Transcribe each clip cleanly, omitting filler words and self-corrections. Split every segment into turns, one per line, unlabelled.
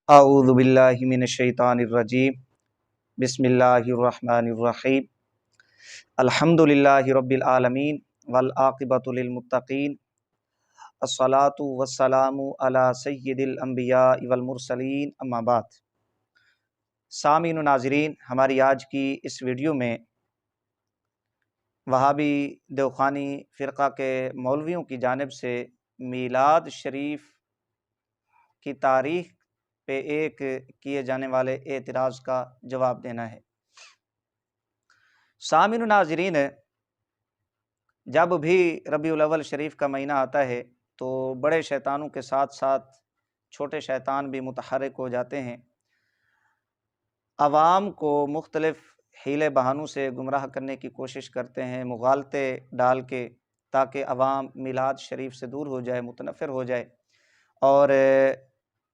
اعوذ باللہ من الشیطان الرجیم بسم اللہ الرحمن الرحیم الحمد للہ رب العالمین والعاقبۃ للمتقین الصلاۃ والسلام علی سید الانبیاء والمرسلین اما بعد۔ سامعین و ناظرین، ہماری آج کی اس ویڈیو میں وہابی دیوخانی فرقہ کے مولویوں کی جانب سے میلاد شریف کی تاریخ پہ ایک کیے جانے والے اعتراض کا جواب دینا ہے۔ سامعین و ناظرین، جب بھی ربیع الاول شریف کا مہینہ آتا ہے تو بڑے شیطانوں کے ساتھ ساتھ چھوٹے شیطان بھی متحرک ہو جاتے ہیں، عوام کو مختلف حیلے بہانوں سے گمراہ کرنے کی کوشش کرتے ہیں، مغالطے ڈال کے، تاکہ عوام میلاد شریف سے دور ہو جائے، متنفر ہو جائے اور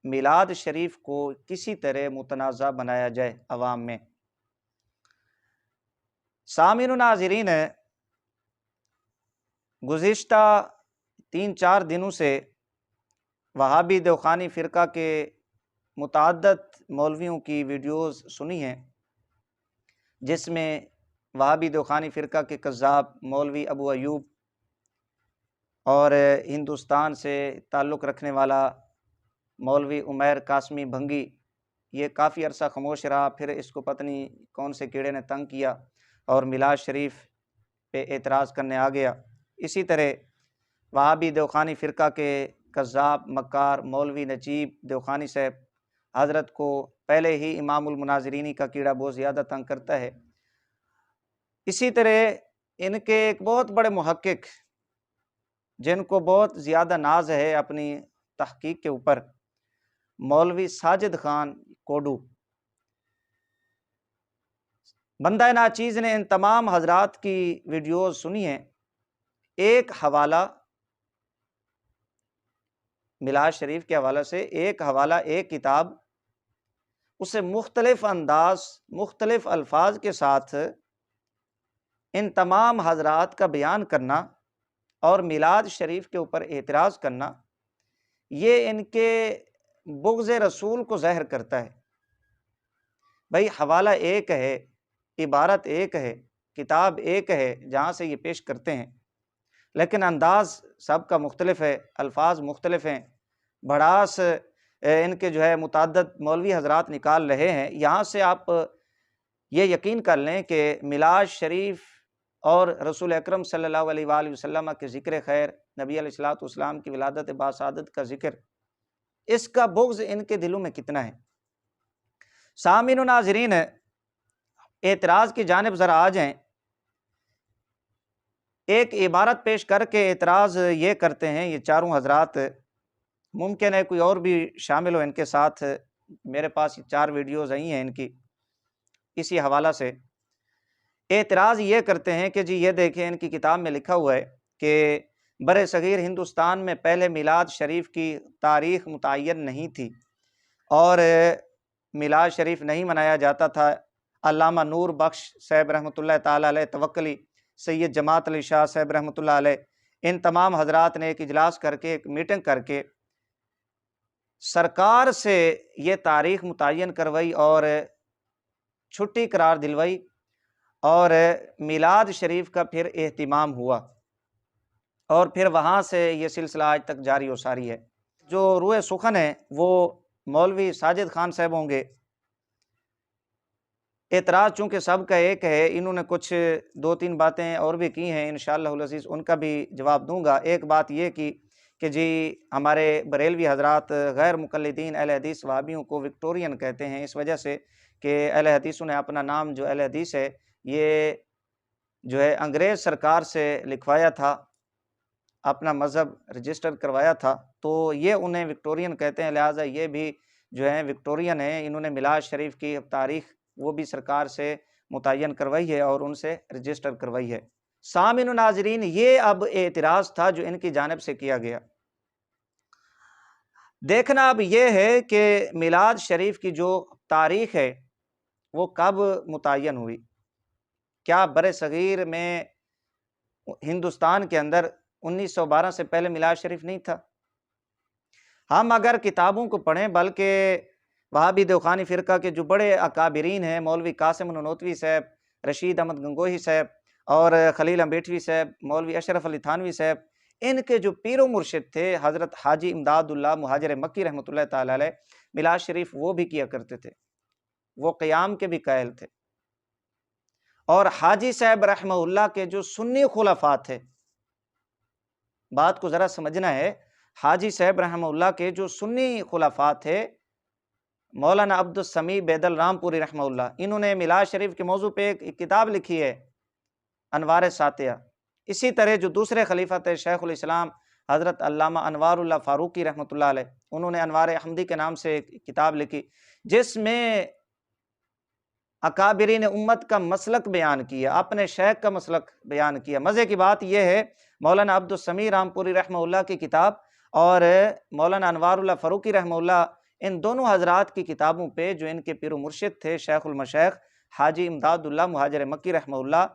میلاد شریف کو کسی طرح متنازع بنایا جائے عوام میں۔ سامعین و ناظرین، گزشتہ 3-4 دنوں سے وہابی دیوخانی فرقہ کے متعدد مولویوں کی ویڈیوز سنی ہیں، جس میں وہابی دیوخانی فرقہ کے کذاب مولوی ابو ایوب اور ہندوستان سے تعلق رکھنے والا مولوی عمیر قاسمی بھنگی یہ کافی عرصہ خاموش رہا، پھر اس کو پتہ نہیں کون سے کیڑے نے تنگ کیا اور میلاد شریف پہ اعتراض کرنے آ گیا۔ اسی طرح وہابی دیوخانی فرقہ کے کذاب مکار مولوی نجیب دیوخانی صاحب حضرت کو پہلے ہی امام المناظرینی کا کیڑا بہت زیادہ تنگ کرتا ہے۔ اسی طرح ان کے ایک بہت بڑے محقق جن کو بہت زیادہ ناز ہے اپنی تحقیق کے اوپر، مولوی ساجد خان کوڈو، بندہ ناچیز نے ان تمام حضرات کی ویڈیوز سنی ہیں۔ ایک حوالہ میلاد شریف کے حوالے سے، ایک حوالہ، ایک کتاب، اسے مختلف انداز، مختلف الفاظ کے ساتھ ان تمام حضرات کا بیان کرنا اور میلاد شریف کے اوپر اعتراض کرنا، یہ ان کے بغض رسول کو ظاہر کرتا ہے۔ بھئی حوالہ ایک ہے، عبارت ایک ہے، کتاب ایک ہے جہاں سے یہ پیش کرتے ہیں، لیکن انداز سب کا مختلف ہے، الفاظ مختلف ہیں، بڑاس ان کے جو ہے متعدد مولوی حضرات نکال رہے ہیں۔ یہاں سے آپ یہ یقین کر لیں کہ میلاد شریف اور رسول اکرم صلی اللہ علیہ وآلہ وسلم کے ذکر خیر، نبی علیہ الصلوۃ والسلام کی ولادت باسعادت کا ذکر، اس کا بغض ان کے دلوں میں کتنا ہے۔ سامعین و ناظرین، اعتراض کی جانب ذرا آ جائیں۔ ایک عبارت پیش کر کے اعتراض یہ کرتے ہیں یہ چاروں حضرات، ممکن ہے کوئی اور بھی شامل ہو ان کے ساتھ، میرے پاس 4 ویڈیوز آئی ہیں ان کی اسی حوالہ سے۔ اعتراض یہ کرتے ہیں کہ جی یہ دیکھیں، ان کی کتاب میں لکھا ہوا ہے کہ بر صغیر ہندوستان میں پہلے میلاد شریف کی تاریخ متعین نہیں تھی اور میلاد شریف نہیں منایا جاتا تھا۔ علامہ نور بخش صاحب رحمۃ اللہ تعالیٰ علیہ توکلی، سید جماعت علی شاہ صاحب رحمۃ اللہ علیہ، ان تمام حضرات نے ایک اجلاس کر کے، ایک میٹنگ کر کے سرکار سے یہ تاریخ متعین کروائی اور چھٹی قرار دلوائی، اور میلاد شریف کا پھر اہتمام ہوا، اور پھر وہاں سے یہ سلسلہ آج تک جاری و ساری ہے۔ جو روح سخن ہے وہ مولوی ساجد خان صاحب ہوں گے۔ اعتراض چونکہ سب کا ایک ہے، انہوں نے کچھ 2-3 باتیں اور بھی کی ہیں، انشاءاللہ العزیز ان کا بھی جواب دوں گا۔ ایک بات یہ کی کہ جی ہمارے بریلوی حضرات غیر مقلدین اہل حدیث وہابیوں کو وکٹورین کہتے ہیں، اس وجہ سے کہ اہل حدیثوں نے اپنا نام جو اہل حدیث ہے یہ جو ہے انگریز سرکار سے لکھوایا تھا، اپنا مذہب رجسٹر کروایا تھا، تو یہ انہیں وکٹورین کہتے ہیں، لہٰذا یہ بھی جو ہیں وکٹورین ہیں۔ انہوں نے میلاد شریف کی تاریخ وہ بھی سرکار سے متعین کروائی ہے اور ان سے رجسٹر کروائی ہے۔ سامعین و ناظرین، یہ اب اعتراض تھا جو ان کی جانب سے کیا گیا۔ دیکھنا اب یہ ہے کہ میلاد شریف کی جو تاریخ ہے وہ کب متعین ہوئی۔ کیا بر صغیر میں ہندوستان کے اندر 1912 سے پہلے میلاد شریف نہیں تھا؟ ہم اگر کتابوں کو پڑھیں، بلکہ وہابی دیوخانی فرقہ کے جو بڑے اکابرین ہیں، مولوی قاسم نانوتوی صاحب، رشید احمد گنگوہی صاحب اور خلیل امبیٹوی صاحب، مولوی اشرف علی تھانوی صاحب، ان کے جو پیر و مرشد تھے حضرت حاجی امداد اللہ مہاجر مکی رحمۃ اللہ تعالی علیہ، میلاد شریف وہ بھی کیا کرتے تھے، وہ قیام کے بھی قائل تھے۔ اور حاجی صاحب رحمہ اللہ کے جو سنی خلفاء تھے، بات کو ذرا سمجھنا ہے، حاجی صاحب رحمہ اللہ کے جو سنی خلفاء تھے، مولانا عبد السمیع بیدل رام پوری رحمہ اللہ، انہوں نے میلاد شریف کے موضوع پہ ایک کتاب لکھی ہے، انوار ساتیہ۔ اسی طرح جو دوسرے خلیفہ تھے شیخ الاسلام حضرت علامہ انوار اللہ فاروقی رحمۃ اللہ علیہ، انہوں نے انوار احمدی کے نام سے ایک کتاب لکھی، جس میں اکابرین امت کا مسلک بیان کیا، اپنے شیخ کا مسلک بیان کیا۔ مزے کی بات یہ ہے، مولانا عبد السمیع رام پوری رحمہ اللہ کی کتاب اور مولانا انوار اللہ فاروقی رحمہ اللہ، ان دونوں حضرات کی کتابوں پہ جو ان کے پیر و مرشد تھے شیخ المشائخ حاجی امداد اللہ مہاجر مکی رحمہ اللہ،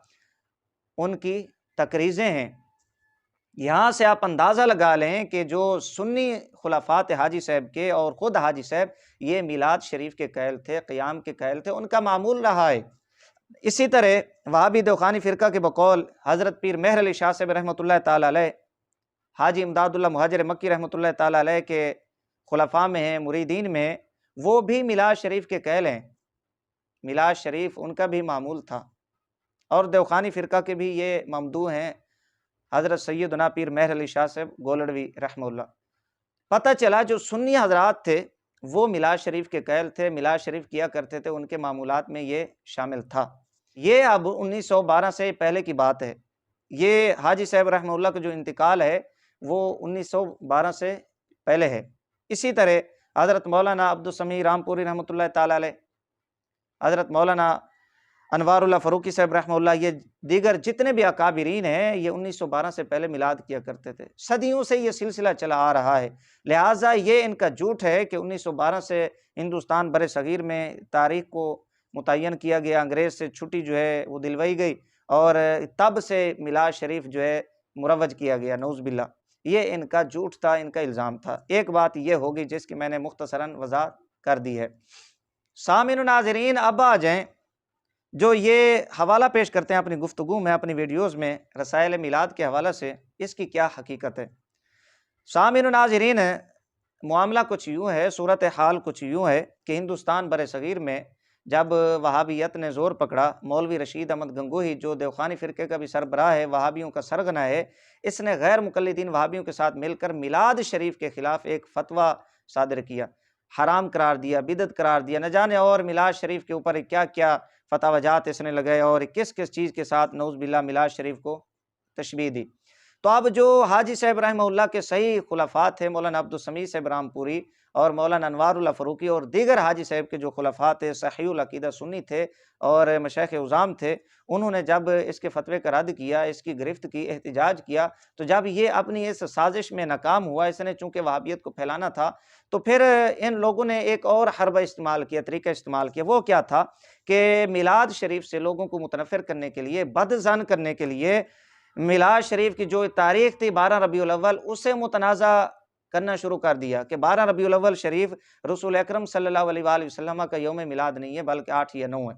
ان کی تقریزیں ہیں۔ یہاں سے آپ اندازہ لگا لیں کہ جو سنی خلفات حاجی صاحب کے اور خود حاجی صاحب یہ میلاد شریف کے قائل تھے، قیام کے قائل تھے، ان کا معمول رہا ہے۔ اسی طرح وہابی دیوخانی فرقہ کے بقول حضرت پیر مہر علی شاہ صاحب رحمۃ اللہ تعالی علیہ، حاجی امداد اللہ مہاجر مکی رحمۃ اللہ تعالی علیہ کے خلفاء میں ہیں، مریدین میں ہیں، وہ بھی میلاد شریف کے قائل ہیں، میلاد شریف ان کا بھی معمول تھا۔ اور دیوخانی فرقہ کے بھی یہ ممدوح ہیں حضرت سیدنا پیر مہر علی شاہ صاحب گولڑوی رحمہ اللہ۔ پتہ چلا جو سنی حضرات تھے وہ میلاد شریف کے قائل تھے، میلاد شریف کیا کرتے تھے، ان کے معمولات میں یہ شامل تھا۔ یہ اب 1912 سے پہلے کی بات ہے، یہ حاجی صاحب رحمہ اللہ کا جو انتقال ہے وہ 1912 سے پہلے ہے۔ اسی طرح حضرت مولانا عبد السمیع رام پوری رحمۃ اللہ تعالی علیہ، حضرت مولانا انوار اللہ فاروقی صاحب رحمہ اللہ، یہ دیگر جتنے بھی اکابرین ہیں، یہ 1912 سے پہلے میلاد کیا کرتے تھے۔ صدیوں سے یہ سلسلہ چلا آ رہا ہے، لہٰذا یہ ان کا جھوٹ ہے کہ 1912 سے ہندوستان بر صغیر میں تاریخ کو متعین کیا گیا، انگریز سے چھٹی جو ہے وہ دلوائی گئی اور تب سے میلاد شریف جو ہے مروج کیا گیا، نعوذ باللہ۔ یہ ان کا جھوٹ تھا، ان کا الزام تھا۔ ایک بات یہ ہوگی جس کی میں نے مختصراً وضاحت کر دی ہے۔ سامعین و ناظرین، اب آ جائیں جو یہ حوالہ پیش کرتے ہیں اپنی گفتگو میں، اپنی ویڈیوز میں، رسائل میلاد کے حوالہ سے، اس کی کیا حقیقت ہے۔ سامعین و ناظرین، معاملہ کچھ یوں ہے، صورتحال کچھ یوں ہے کہ ہندوستان بر صغیر میں جب وہابیت نے زور پکڑا، مولوی رشید احمد گنگوہی جو دیوخانی فرقے کا بھی سربراہ ہے، وہابیوں کا سرغنہ ہے، اس نے غیر مقلدین وہابیوں کے ساتھ مل کر میلاد شریف کے خلاف ایک فتویٰ صادر کیا، حرام قرار دیا، بدعت قرار دیا، نہ جانے اور میلاد شریف کے اوپر کیا کیا فتویٰ جات اس نے لگائے اور کس کس چیز کے ساتھ نعوذ باللہ میلاد شریف کو تشبیہ دی۔ تو اب جو حاجی صاحب رحمہ اللہ کے صحیح خلفاء تھے، مولانا عبد السمیع صاحب رام پوری اور مولانا انوار اللہ فاروقی اور دیگر حاجی صاحب کے جو خلفاء تھے، صحیح العقیدہ سنی تھے اور مشائخ عظام تھے، انہوں نے جب اس کے فتوے کا رد کیا، اس کی گرفت کی، احتجاج کیا، تو جب یہ اپنی اس سازش میں ناکام ہوا، اس نے چونکہ وہابیت کو پھیلانا تھا، تو پھر ان لوگوں نے ایک اور حربہ استعمال کیا، طریقہ استعمال کیا۔ وہ کیا تھا کہ میلاد شریف سے لوگوں کو متنفر کرنے کے لیے، بدظن کرنے کے لیے، میلاد شریف کی جو تاریخ تھی 12 ربیع الاول، اسے متنازع کرنا شروع کر دیا کہ 12 ربیع الاول شریف رسول اکرم صلی اللہ علیہ وآلہ وسلم کا یوم میلاد نہیں ہے بلکہ 8 یا 9 ہے۔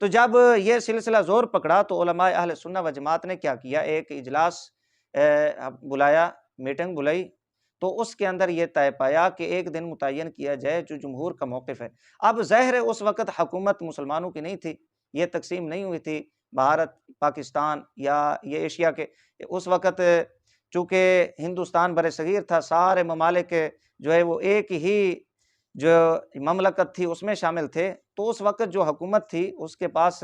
تو جب یہ سلسلہ زور پکڑا تو علماء اہل سنہ و جماعت نے کیا کیا، ایک اجلاس بلایا، میٹنگ بلائی، تو اس کے اندر یہ طے پایا کہ ایک دن متعین کیا جائے جو جمہور کا موقف ہے۔ اب ظاہر ہے اس وقت حکومت مسلمانوں کی نہیں تھی، یہ تقسیم نہیں ہوئی تھی، بھارت، پاکستان یا یہ ایشیا کے، اس وقت چونکہ ہندوستان بر صغیر تھا، سارے ممالک جو ہے وہ ایک ہی جو مملکت تھی اس میں شامل تھے، تو اس وقت جو حکومت تھی اس کے پاس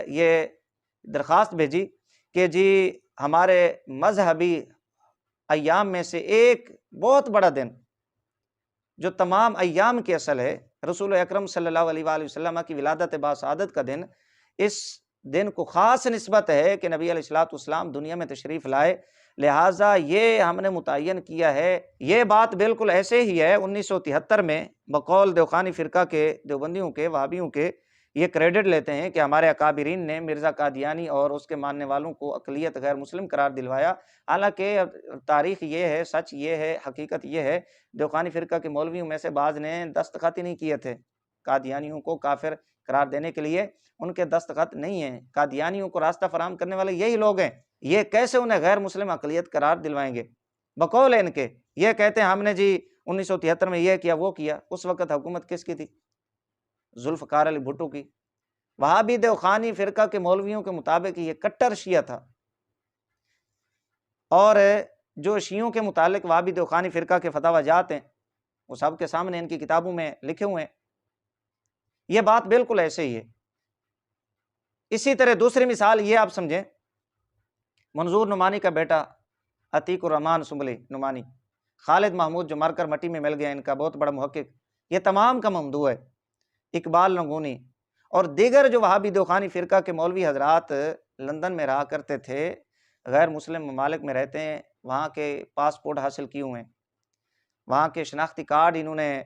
یہ درخواست بھیجی کہ جی ہمارے مذہبی ایام میں سے ایک بہت بڑا دن جو تمام ایام کی اصل ہے، رسول اکرم صلی اللہ علیہ وآلہ وسلم کی ولادت باسعادت کا دن، اس دن کو خاص نسبت ہے کہ نبی علیہ الصلوۃ والسلام دنیا میں تشریف لائے، لہٰذا یہ ہم نے متعین کیا ہے۔ یہ بات بالکل ایسے ہی ہے 1973 میں بقول دیوخانی فرقہ کے، دیوبندیوں کے، وہابیوں کے، یہ کریڈٹ لیتے ہیں کہ ہمارے اکابرین نے مرزا قادیانی اور اس کے ماننے والوں کو اقلیت غیر مسلم قرار دلوایا، حالانکہ تاریخ یہ ہے، سچ یہ ہے، حقیقت یہ ہے، دیوخانی فرقہ کے مولویوں میں سے بعض نے دستخط ہی نہیں کیے تھے قادیانیوں کو کافر قرار دینے کے لیے، ان کے دستخط نہیں ہیں۔ قادیانیوں کو راستہ فراہم کرنے والے یہی لوگ ہیں، یہ کیسے انہیں غیر مسلم اقلیت قرار دلوائیں گے؟ بقول ان کے یہ کہتے ہیں ہم نے جی 1973 میں یہ کیا وہ کیا، اس وقت حکومت کس کی تھی؟ ذوالفقار علی بھٹو کی۔ وہابی دیوخانی فرقہ کے مولویوں کے مطابق یہ کٹر شیعہ تھا، اور جو شیعوں کے متعلق وہابی دیوخانی فرقہ کے فتاوی جات ہیں وہ سب کے سامنے ان کی کتابوں میں لکھے ہوئے ہیں، یہ بات بالکل ایسے ہی ہے۔ اسی طرح دوسری مثال یہ آپ سمجھیں، منظور نعمانی کا بیٹا عتیق الرحمن سنبلی نعمانی، خالد محمود جو مر کر مٹی میں مل گیا، ان کا بہت بڑا محقق، یہ تمام کا ممدوح ہے، اقبال نگونی اور دیگر جو وہابی دیوخانی فرقہ کے مولوی حضرات لندن میں رہا کرتے تھے، غیر مسلم ممالک میں رہتے ہیں، وہاں کے پاسپورٹ حاصل کیے ہوئے ہیں، وہاں کے شناختی کارڈ انہوں نے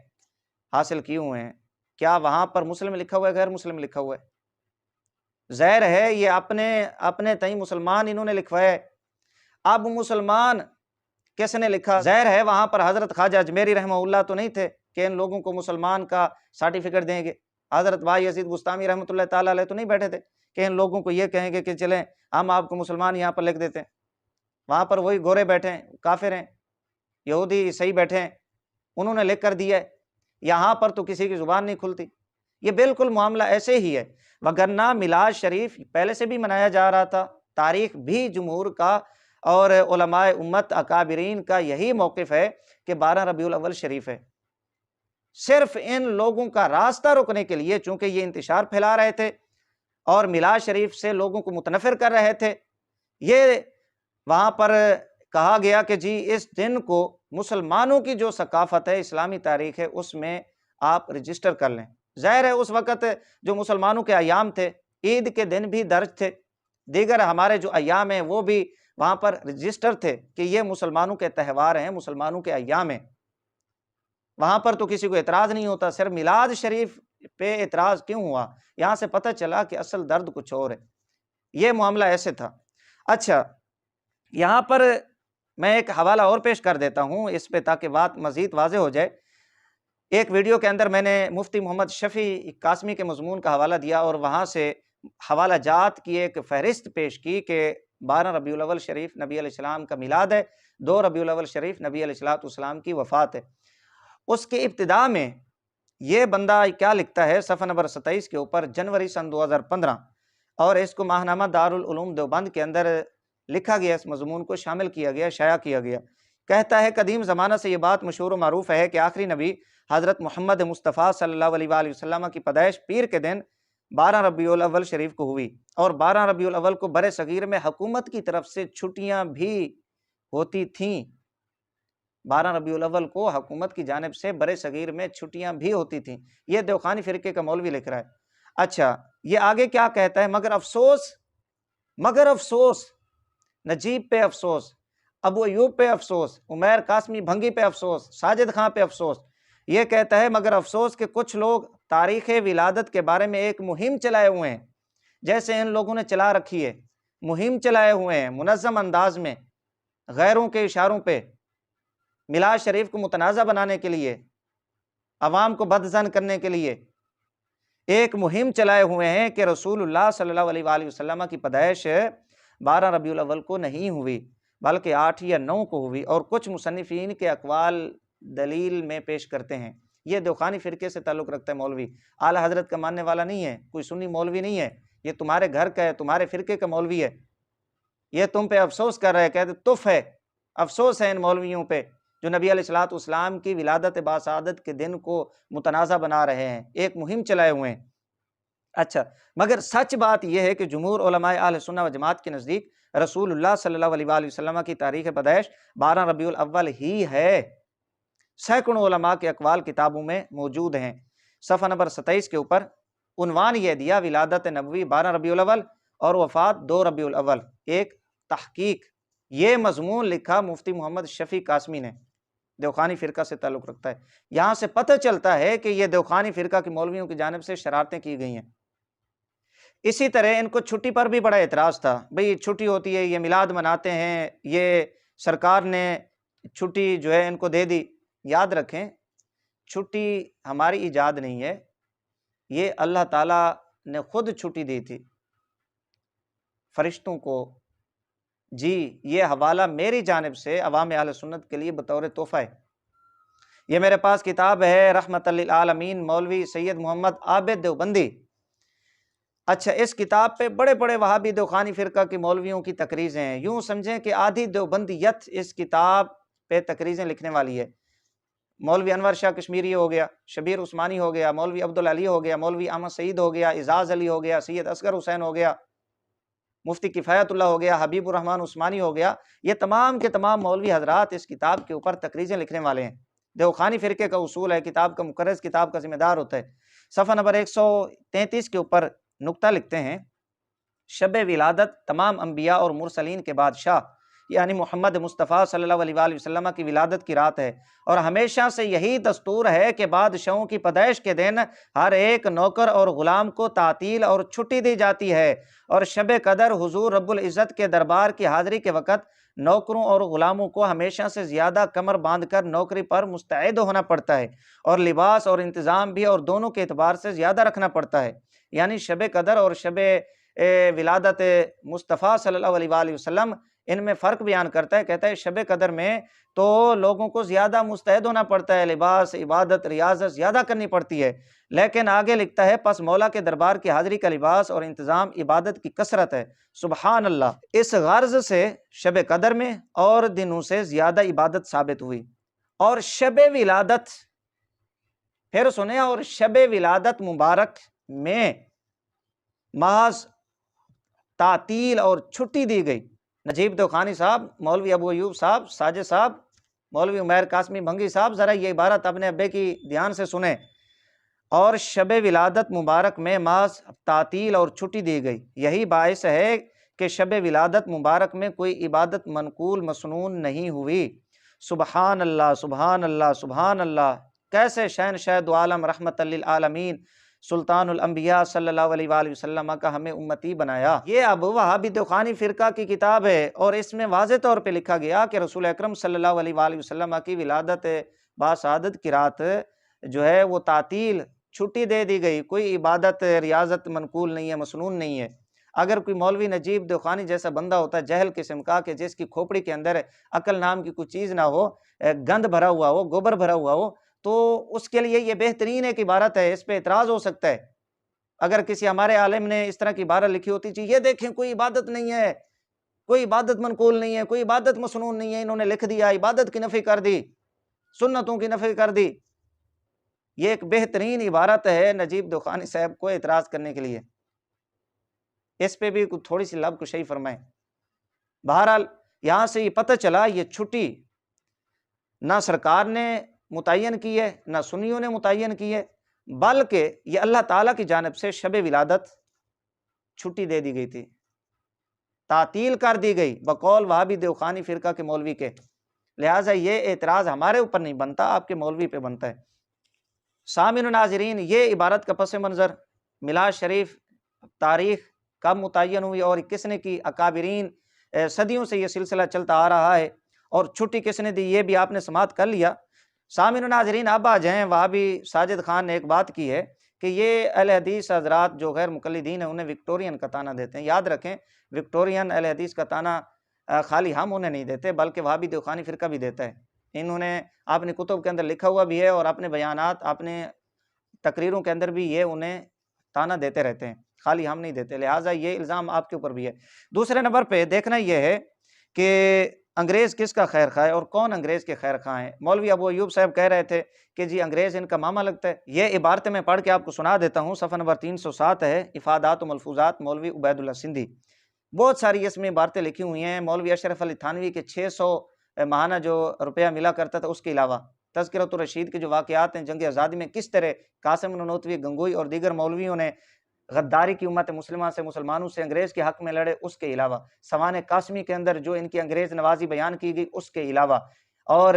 حاصل کیے ہوئے ہیں، کیا وہاں پر مسلم لکھا ہوا ہے غیر مسلم لکھا ہوا ہے؟ ظاہر ہے یہ اپنے تئیں مسلمان انہوں نے لکھوائے۔ اب مسلمان کس نے لکھا؟ ظاہر ہے وہاں پر حضرت خواجہ اجمیری رحمہ اللہ تو نہیں تھے کہ ان لوگوں کو مسلمان کا سرٹیفکیٹ دیں گے، حضرت بھائی یزید بستامی رحمۃ اللہ تعالیٰ علیہ تو نہیں بیٹھے تھے کہ ان لوگوں کو یہ کہیں گے کہ چلیں ہم آپ کو مسلمان یہاں پر لکھ دیتے ہیں۔ وہاں پر وہی گورے بیٹھے ہیں، کافر ہیں، یہودی عیسائی بیٹھے ہیں، انہوں نے لکھ کر دیا ہے، یہاں پر تو کسی کی زبان نہیں کھلتی۔ یہ بالکل معاملہ ایسے ہی ہے، وگرنہ میلاد شریف پہلے سے بھی منایا جا رہا تھا، تاریخ بھی جمہور کا اور علماء امت اکابرین کا یہی موقف ہے کہ 12 ربیع الاول شریف ہے۔ صرف ان لوگوں کا راستہ روکنے کے لیے، چونکہ یہ انتشار پھیلا رہے تھے اور میلاد شریف سے لوگوں کو متنفر کر رہے تھے، یہ وہاں پر کہا گیا کہ جی اس دن کو مسلمانوں کی جو ثقافت ہے، اسلامی تاریخ ہے، اس میں آپ رجسٹر کر لیں۔ ظاہر ہے اس وقت جو مسلمانوں کے ایام تھے، عید کے دن بھی درج تھے، دیگر ہمارے جو ایام ہیں وہ بھی وہاں پر رجسٹر تھے کہ یہ مسلمانوں کے تہوار ہیں، مسلمانوں کے ایام ہیں، وہاں پر تو کسی کو اعتراض نہیں ہوتا۔ صرف میلاد شریف پہ اعتراض کیوں ہوا؟ یہاں سے پتہ چلا کہ اصل درد کچھ اور ہے، یہ معاملہ ایسے تھا۔ اچھا، یہاں پر میں ایک حوالہ اور پیش کر دیتا ہوں اس پہ تاکہ بات مزید واضح ہو جائے۔ ایک ویڈیو کے اندر میں نے مفتی محمد شفیع قاسمی کے مضمون کا حوالہ دیا اور وہاں سے حوالہ جات کی ایک فہرست پیش کی کہ 12 ربیع الاول شریف نبی علیہ السلام کا میلاد ہے، 2 ربیع الاول شریف نبی علیہ السلام کی وفات ہے۔ اس کے ابتداء میں یہ بندہ کیا لکھتا ہے صفحہ نمبر 27 کے اوپر، جنوری سن 2015، اور اس کو ماہنامہ دارالعلوم دیوبند کے اندر لکھا گیا، اس مضمون کو شامل کیا گیا، شائع کیا گیا۔ کہتا ہے قدیم زمانہ سے یہ بات مشہور و معروف ہے کہ آخری نبی حضرت محمد مصطفیٰ صلی اللہ علیہ وآلہ وسلم کی پیدائش پیر کے دن 12 ربیع الاول شریف کو ہوئی، اور 12 ربیع الاول کو بر صغیر میں حکومت کی طرف سے چھٹیاں بھی ہوتی تھیں۔ 12 ربیع الاول کو حکومت کی جانب سے بر صغیر میں چھٹیاں بھی ہوتی تھیں، یہ دیوخانی فرقے کا مولوی لکھ رہا ہے۔ اچھا، یہ آگے کیا کہتا ہے؟ مگر افسوس نجیب پہ افسوس، ابو ایوب پہ افسوس، عمیر قاسمی بھنگی پہ افسوس، ساجد خان پہ افسوس۔ یہ کہتا ہے مگر افسوس کہ کچھ لوگ تاریخ ولادت کے بارے میں ایک مہم چلائے ہوئے ہیں، جیسے ان لوگوں نے چلا رکھی ہے، مہم چلائے ہوئے ہیں منظم انداز میں، غیروں کے اشاروں پہ، میلاد شریف کو متنازع بنانے کے لیے، عوام کو بدظن کرنے کے لیے ایک مہم چلائے ہوئے ہیں کہ رسول اللہ صلی اللہ علیہ وآلہ وسلم کی پیدائش 12 ربیع الاول کو نہیں ہوئی بلکہ 8 یا 9 کو ہوئی، اور کچھ مصنفین کے اقوال دلیل میں پیش کرتے ہیں۔ یہ دیوخانی فرقے سے تعلق رکھتا ہے مولوی، اعلیٰ حضرت کا ماننے والا نہیں ہے، کوئی سنی مولوی نہیں ہے، یہ تمہارے گھر کا ہے، تمہارے فرقے کا مولوی ہے، یہ تم پہ افسوس کر رہے ہیں، کہتے تف ہے، افسوس ہے ان مولویوں پہ جو نبی علیہ السلام کی ولادت باسعادت کے دن کو متنازع بنا رہے ہیں، ایک مہم چلائے ہوئے ہیں۔ اچھا، مگر سچ بات یہ ہے کہ جمہور علماء اہل سنہ و جماعت کے نزدیک رسول اللہ صلی اللہ علیہ وآلہ وسلم کی تاریخ پیدائش 12 ربیع الاول ہی ہے۔ سینکڑوں علماء کے اقوال کتابوں میں موجود ہیں۔ صفحہ نمبر 27 کے اوپر عنوان یہ دیا، ولادت نبوی 12 ربیع الاول اور وفات 2 ربیع الاول، ایک تحقیق۔ یہ مضمون لکھا مفتی محمد شفیع قاسمی نے، دیوخانی فرقہ سے تعلق رکھتا ہے۔ یہاں سے پتہ چلتا ہے کہ یہ دیوخانی فرقہ کے مولویوں کی جانب سے شرارتیں کی گئی ہیں۔ اسی طرح ان کو چھٹی پر بھی بڑا اعتراض تھا، بھئی چھٹی ہوتی ہے، یہ میلاد مناتے ہیں، یہ سرکار نے چھٹی جو ہے ان کو دے دی۔ یاد رکھیں چھٹی ہماری ایجاد نہیں ہے، یہ اللہ تعالیٰ نے خود چھٹی دی تھی فرشتوں کو۔ جی یہ حوالہ میری جانب سے عوام اہل سنت کے لیے بطور تحفہ ہے۔ یہ میرے پاس کتاب ہے رحمت للعالمین مولوی سید محمد عابد دیوبندی۔ اچھا اس کتاب پہ بڑے بڑے وہابی دیوخانی فرقہ کی مولویوں کی تقریضیں ہیں، یوں سمجھیں کہ آدھی دیوبندیت اس کتاب پہ تقریضیں لکھنے والی ہے۔ مولوی انور شاہ کشمیری ہو گیا، شبیر عثمانی ہو گیا، مولوی عبدالعلی ہو گیا، مولوی احمد سعید ہو گیا، اعزاز علی ہو گیا، سید اصغر حسین ہو گیا، مفتی کفایت اللہ ہو گیا، حبیب الرحمن عثمانی ہو گیا، یہ تمام کے تمام مولوی حضرات اس کتاب کے اوپر تقریضیں لکھنے والے ہیں۔ دیوخانی فرقے کا اصول ہے کتاب کا مقرض کتاب کا ذمہ دار ہوتا ہے۔ صفحہ نمبر 133 کے اوپر نقطہ لکھتے ہیں، شب ولادت تمام انبیاء اور مرسلین کے بادشاہ یعنی محمد مصطفیٰ صلی اللہ علیہ وآلہ وسلم کی ولادت کی رات ہے، اور ہمیشہ سے یہی دستور ہے کہ بادشاہوں کی پیدائش کے دن ہر ایک نوکر اور غلام کو تعطیل اور چھٹی دی جاتی ہے، اور شب قدر حضور رب العزت کے دربار کی حاضری کے وقت نوکروں اور غلاموں کو ہمیشہ سے زیادہ کمر باندھ کر نوکری پر مستعد ہونا پڑتا ہے، اور لباس اور انتظام بھی اور دونوں کے اعتبار سے زیادہ رکھنا پڑتا ہے۔ یعنی شب قدر اور شب ولادت مصطفیٰ صلی اللہ علیہ وآلہ وسلم ان میں فرق بیان کرتا ہے، کہتا ہے شب قدر میں تو لوگوں کو زیادہ مستعد ہونا پڑتا ہے، لباس عبادت ریاضت زیادہ کرنی پڑتی ہے، لیکن آگے لکھتا ہے پس مولا کے دربار کی حاضری کا لباس اور انتظام عبادت کی کثرت ہے۔ سبحان اللہ، اس غرض سے شب قدر میں اور دنوں سے زیادہ عبادت ثابت ہوئی۔ اور شب ولادت پھر سنیں، اور شب ولادت مبارک میں محض تعطیل اور چھٹی دی گئی۔ نجیب دیوخانی صاحب، مولوی ابو ایوب صاحب، ساجد صاحب، مولوی عمیر قاسمی بھنگی صاحب، ذرا یہ عبارت اپنے ابے کی دھیان سے سنیں، اور شب ولادت مبارک میں محض تعطیل اور چھٹی دی گئی، یہی باعث ہے کہ شب ولادت مبارک میں کوئی عبادت منقول مسنون نہیں ہوئی۔ سبحان اللہ سبحان اللہ سبحان اللہ، کیسے شہنشاہ دو عالم رحمت للعالمین سلطان الانبیاء صلی اللہ علیہ وآلہ وسلم کا ہمیں امتی بنایا۔ یہ اب وہابی دیوخانی فرقہ کی کتاب ہے، اور اس میں واضح طور پہ لکھا گیا کہ رسول اکرم صلی اللہ علیہ وآلہ وسلم کی ولادت باسعادت کی رات جو ہے وہ تعطیل چھٹی دے دی گئی، کوئی عبادت ریاضت منقول نہیں ہے، مسنون نہیں ہے۔ اگر کوئی مولوی نجیب دیوخانی جیسا بندہ ہوتا ہے جہل قسم کا، کہ جس کی کھوپڑی کے اندر عقل نام کی کوئی چیز نہ ہو، گند بھرا ہوا ہو، گوبر بھرا ہوا ہو، تو اس کے لیے یہ بہترین ایک عبارت ہے، اس پہ اعتراض ہو سکتا ہے۔ اگر کسی ہمارے عالم نے اس طرح کی عبارت لکھی ہوتی جی یہ دیکھیں کوئی عبادت نہیں ہے، کوئی عبادت منقول نہیں ہے، کوئی عبادت مسنون نہیں ہے، انہوں نے لکھ دیا عبادت کی نفی کر دی، سنتوں کی نفی کر دی، یہ ایک بہترین عبارت ہے نجیب دیوخانی صاحب کو اعتراض کرنے کے لیے، اس پہ بھی تھوڑی سی لب کشائی فرمائیں۔ بہرحال یہاں سے یہ پتہ چلا یہ چھٹی نہ سرکار نے متعین کی ہے، نہ سنیوں نے متعین کی ہے، بلکہ یہ اللہ تعالیٰ کی جانب سے شب ولادت چھٹی دے دی گئی تھی، تعطیل کر دی گئی بقول وہابی دیوخانی فرقہ کے مولوی کے، لہٰذا یہ اعتراض ہمارے اوپر نہیں بنتا، آپ کے مولوی پہ بنتا ہے۔ سامعین و ناظرین، یہ عبارت کا پس منظر میلاد شریف تاریخ کب متعین ہوئی اور کس نے کی، اکابرین صدیوں سے یہ سلسلہ چلتا آ رہا ہے، اور چھٹی کس نے دی یہ بھی آپ نے سماعت کر لیا۔ سامعین و ناظرین، اب آ جائیں، وہابی ساجد خان نے ایک بات کی ہے کہ یہ اہل حدیث حضرات جو غیر مقلدین ہیں انہیں وکٹورین کا تانا دیتے ہیں۔ یاد رکھیں وکٹورین اہل حدیث کا تانا خالی ہم انہیں نہیں دیتے بلکہ وہابی دیوخانی فرقہ بھی دیتا ہے، انہوں نے اپنے کتب کے اندر لکھا ہوا بھی ہے، اور اپنے بیانات اپنے تقریروں کے اندر بھی یہ انہیں تانا دیتے رہتے ہیں، خالی ہم نہیں دیتے، لہٰذا یہ الزام آپ کے اوپر بھی ہے۔ دوسرے نمبر پہ دیکھنا یہ ہے کہ انگریز کس کا خیر خواہ ہے اور کون انگریز کے خیر خواہ ہیں۔ مولوی ابو ایوب صاحب کہہ رہے تھے کہ جی انگریز ان کا ماما لگتا ہے، یہ عبارتیں میں پڑھ کے آپ کو سنا دیتا ہوں، صفحہ نمبر 307 ہے، افادات و ملفوظات مولوی عبید اللہ سندھی، بہت ساری اس میں عبارتیں لکھی ہوئی ہیں۔ مولوی اشرف علی تھانوی کے 600 ماہانہ جو روپیہ ملا کرتا تھا، اس کے علاوہ تذکرۃ الرشید کے جو واقعات ہیں جنگ آزادی میں کس طرح قاسم نانوتوی، گنگوئی اور دیگر مولویوں نے غداری کی امت مسلمہ سے، مسلمانوں سے انگریز کے حق میں لڑے، اس کے علاوہ سوانح قاسمی کے اندر جو ان کی انگریز نوازی بیان کی گئی، اس کے علاوہ، اور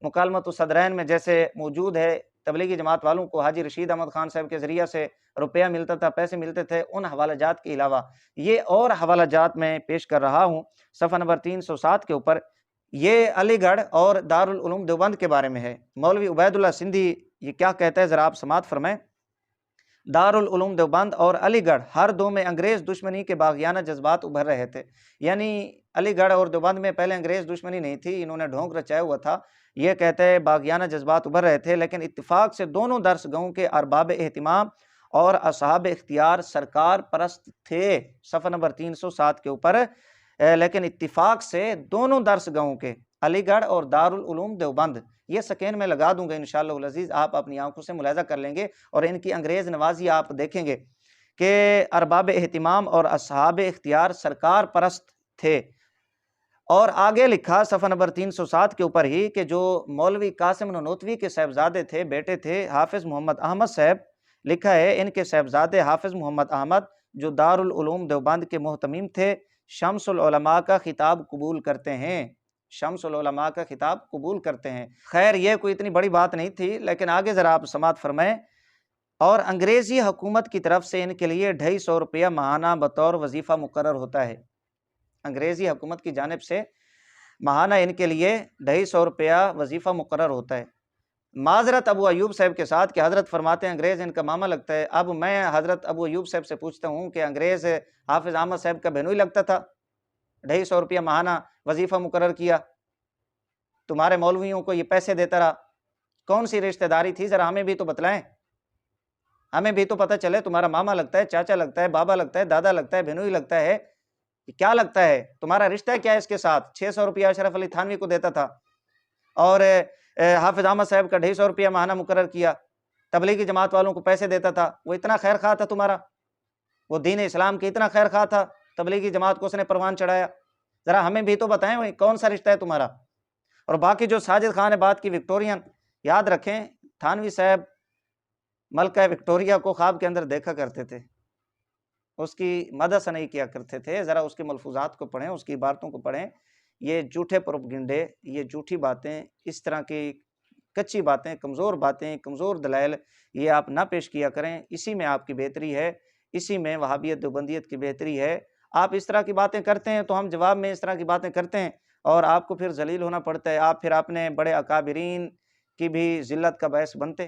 مکالمۃ الصدرین میں جیسے موجود ہے تبلیغی جماعت والوں کو حاجی رشید احمد خان صاحب کے ذریعہ سے روپیہ ملتا تھا، پیسے ملتے تھے، ان حوالہ جات کے علاوہ یہ اور حوالہ جات میں پیش کر رہا ہوں صفحہ نمبر 307 کے اوپر۔ یہ علی گڑھ اور دارالعلوم دیوبند کے بارے میں ہے۔ مولوی عبید اللہ سندھی یہ کیا کہتا ہے، ذرا آپ سماعت فرمائیں۔ دارالعلوم دیوبند اور علی گڑھ ہر دو میں انگریز دشمنی کے باغیانہ جذبات ابھر رہے تھے۔ یعنی علی گڑھ اور دیوبند میں پہلے انگریز دشمنی نہیں تھی، انہوں نے ڈھونگ رچایا ہوا تھا، یہ کہتے ہیں باغیانہ جذبات ابھر رہے تھے، لیکن اتفاق سے دونوں درس گاہوں کے ارباب اہتمام اور اصحاب اختیار سرکار پرست تھے۔ صفحہ نمبر 307 کے اوپر لیکن اتفاق سے دونوں درس گاہوں کے، علی گڑھ اور دارالعلوم دیوبند، یہ سکین میں لگا دوں گا انشاءاللہ العزیز، آپ اپنی آنکھوں سے ملاحظہ کر لیں گے اور ان کی انگریز نوازی آپ دیکھیں گے کہ ارباب اہتمام اور اصحاب اختیار سرکار پرست تھے۔ اور آگے لکھا صفحہ نمبر 307 کے اوپر ہی کہ جو مولوی قاسم نانوتوی کے صاحبزادے تھے، بیٹے تھے حافظ محمد احمد صاحب، لکھا ہے ان کے صاحبزادے حافظ محمد احمد جو دارالعلوم دیوبند کے محتمیم تھے، شمس العلماء کا خطاب قبول کرتے ہیں، شمس العلماء کا خطاب قبول کرتے ہیں۔ خیر یہ کوئی اتنی بڑی بات نہیں تھی، لیکن آگے ذرا آپ سماعت فرمائیں۔ اور انگریزی حکومت کی طرف سے ان کے لیے 250 روپیہ ماہانہ بطور وظیفہ مقرر ہوتا ہے۔ انگریزی حکومت کی جانب سے ماہانہ ان کے لیے 250 روپیہ وظیفہ مقرر ہوتا ہے۔ معذرت ابو ایوب صاحب کے ساتھ کہ حضرت فرماتے ہیں انگریز ان کا ماما لگتا ہے۔ اب میں حضرت ابو ایوب صاحب سے پوچھتا ہوں کہ انگریز حافظ احمد صاحب کا بہنوئی لگتا تھا؟ 250 روپیہ ماہانہ وظیفہ مقرر کیا، تمہارے مولویوں کو یہ پیسے دیتا رہا، کون سی رشتہ داری تھی؟ ذرا ہمیں بھی تو بتلائیں، ہمیں بھی تو پتہ چلے۔ تمہارا ماما لگتا ہے، چاچا لگتا ہے، بابا لگتا ہے، دادا لگتا ہے، بہنوئی لگتا ہے، کیا لگتا ہے تمہارا رشتہ کیا ہے اس کے ساتھ؟ 600 روپیہ اشرف علی تھانوی کو دیتا تھا اور حافظ احمد صاحب کا 250 روپیہ ماہانہ مقرر کیا، تبلیغی جماعت والوں کو پیسے دیتا تھا، وہ اتنا خیر خواہ تھا تمہارا، وہ دین اسلام کی اتنا خیر خواہ تھا، تبلیغی جماعت کو اس نے پروان چڑھایا؟ ذرا ہمیں بھی تو بتائیں وہ کون سا رشتہ ہے تمہارا؟ اور باقی جو ساجد خان نے بات کی وکٹورین، یاد رکھیں تھانوی صاحب ملکہ وکٹوریہ کو خواب کے اندر دیکھا کرتے تھے، اس کی مدح نہیں کیا کرتے تھے۔ ذرا اس کے ملفوظات کو پڑھیں، اس کی عبارتوں کو پڑھیں۔ یہ جھوٹے پروپگنڈے، یہ جھوٹی باتیں، اس طرح کی کچی باتیں، کمزور باتیں، کمزور دلائل یہ آپ نہ پیش کیا کریں۔ اسی میں آپ کی بہتری ہے، اسی میں وہابیت دیوبندیت کی بہتری ہے۔ آپ اس طرح کی باتیں کرتے ہیں تو ہم جواب میں اس طرح کی باتیں کرتے ہیں اور آپ کو پھر ذلیل ہونا پڑتا ہے، آپ پھر اپنے بڑے اکابرین کی بھی ذلت کا باعث بنتے ہیں۔